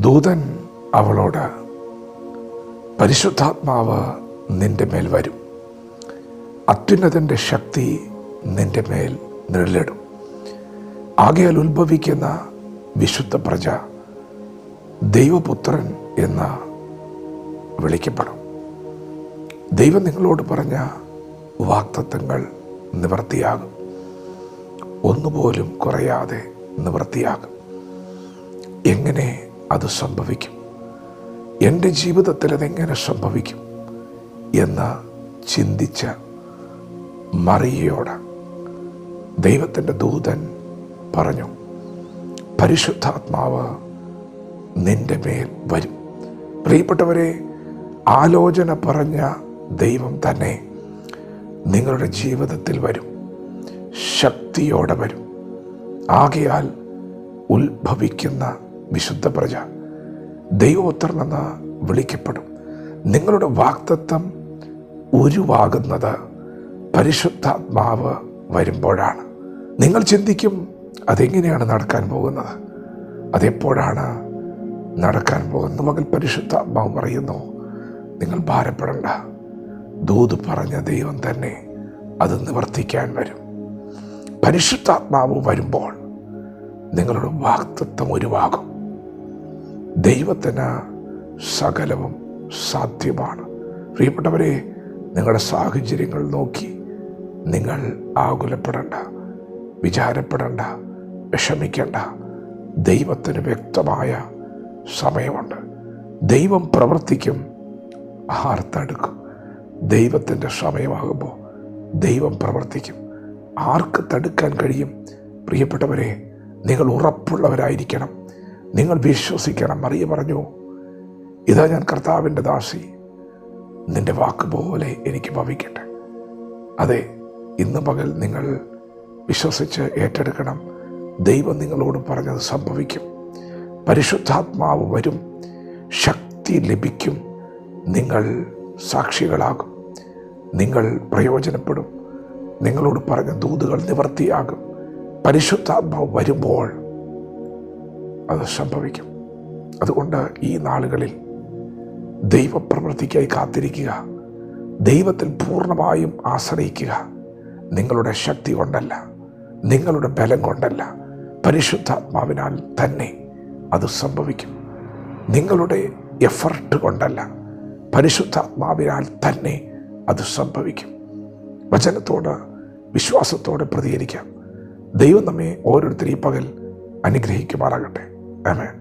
ദൂതൻ അവളോട്, പരിശുദ്ധാത്മാവ് നിന്റെ മേൽ വരും, അത്യുന്നതൻ്റെ ശക്തി നിന്റെ മേൽ നിഴലിടും. ആകയാൽ ഉത്ഭവിക്കുന്ന വിശുദ്ധ പ്രജ ദൈവപുത്രൻ എന്ന് വിളിക്കപ്പെടും. ദൈവം നിങ്ങളോട് പറഞ്ഞ വാഗ്ദത്തങ്ങൾ നിവൃത്തിയാകും. ഒന്നുപോലും കുറയാതെ നിവൃത്തിയാകും. എങ്ങനെ അത് സംഭവിക്കും? എൻ്റെ ജീവിതത്തിൽ അതെങ്ങനെ സംഭവിക്കും എന്ന് ചിന്തിച്ച മറിയയോട് ദൈവത്തിൻ്റെ ദൂതൻ പറഞ്ഞു, പരിശുദ്ധാത്മാവ് നിന്റെ മേൽ വരും. പ്രിയപ്പെട്ടവരെ, ആലോചന പറഞ്ഞ ദൈവം തന്നെ നിങ്ങളുടെ ജീവിതത്തിൽ വരും, ശക്തിയോടെ വരും. ആകയാൽ ഉത്ഭവിക്കുന്ന വിശുദ്ധ പ്രജ ദൈവപുത്രനെന്ന് വിളിക്കപ്പെടും. നിങ്ങളുടെ വാഗ്ദത്തം ഉരുവാകുന്നത് പരിശുദ്ധാത്മാവ് വരുമ്പോഴാണ്. നിങ്ങൾ ചിന്തിക്കും, അതെങ്ങനെയാണ് നടക്കാൻ പോകുന്നത്, അതെപ്പോഴാണ് നടക്കാൻ പോകുന്നത്? മകൾ പരിശുദ്ധാത്മാവ് പറയുന്നു, നിങ്ങൾ ഭാരപ്പെടണ്ട, ദൂത് പറഞ്ഞ ദൈവം തന്നെ അത് നിവർത്തിക്കാൻ വരും. പരിശുദ്ധാത്മാവ് വരുമ്പോൾ നിങ്ങളുടെ വാഗ്ദത്തം ഉരുവാകും. ദൈവത്തിന് സകലവും സാധ്യമാണ്. പ്രിയപ്പെട്ടവരെ, നിങ്ങളുടെ സാഹചര്യങ്ങൾ നോക്കി നിങ്ങൾ ആകുലപ്പെടേണ്ട, വിചാരപ്പെടേണ്ട, വിഷമിക്കേണ്ട. ദൈവത്തിന് വ്യക്തമായ സമയമുണ്ട്. ദൈവം പ്രവർത്തിക്കും, ആർത്തടുക്കും. ദൈവത്തിൻ്റെ സമയമാകുമ്പോൾ ദൈവം പ്രവർത്തിക്കും. ആർക്ക് തടുക്കാൻ കഴിയും? പ്രിയപ്പെട്ടവരെ, നിങ്ങൾ ഉറപ്പുള്ളവരായിരിക്കണം. നിങ്ങൾ വിശ്വസിക്കണം. മറിയ പറഞ്ഞു, ഇതാ ഞാൻ കർത്താവിൻ്റെ ദാസി, നിന്റെ വാക്ക് പോലെ എനിക്ക് ഭവിക്കട്ടെ. അതെ, ഇന്ന് പകൽ നിങ്ങൾ വിശ്വസിച്ച് ഏറ്റെടുക്കണം. ദൈവം നിങ്ങളോട് പറഞ്ഞത് സംഭവിക്കും. പരിശുദ്ധാത്മാവ് വരും, ശക്തി ലഭിക്കും, നിങ്ങൾ സാക്ഷികളാകും, നിങ്ങൾ പ്രയോജനപ്പെടും, നിങ്ങളോട് പറഞ്ഞ ദൂതുകൾ നിവർത്തിയാകും. പരിശുദ്ധാത്മാവ് വരുമ്പോൾ അത് സംഭവിക്കും. അതുകൊണ്ട് ഈ നാളുകളിൽ ദൈവപ്രവൃത്തിക്കായി കാത്തിരിക്കുക, ദൈവത്തിൽ പൂർണ്ണമായും ആശ്രയിക്കുക. നിങ്ങളുടെ ശക്തി കൊണ്ടല്ല, നിങ്ങളുടെ ബലം കൊണ്ടല്ല, പരിശുദ്ധാത്മാവിനാൽ തന്നെ അത് സംഭവിക്കും. നിങ്ങളുടെ എഫർട്ട് കൊണ്ടല്ല, പരിശുദ്ധാത്മാവിനാൽ തന്നെ അത് സംഭവിക്കും. വചനത്തോട് വിശ്വാസത്തോടെ പ്രതികരിക്കാം. ദൈവം നമ്മെ ഓരോരുത്തരെയും പകൽ അനുഗ്രഹിക്കുമാറാകട്ടെ. ആമേൻ.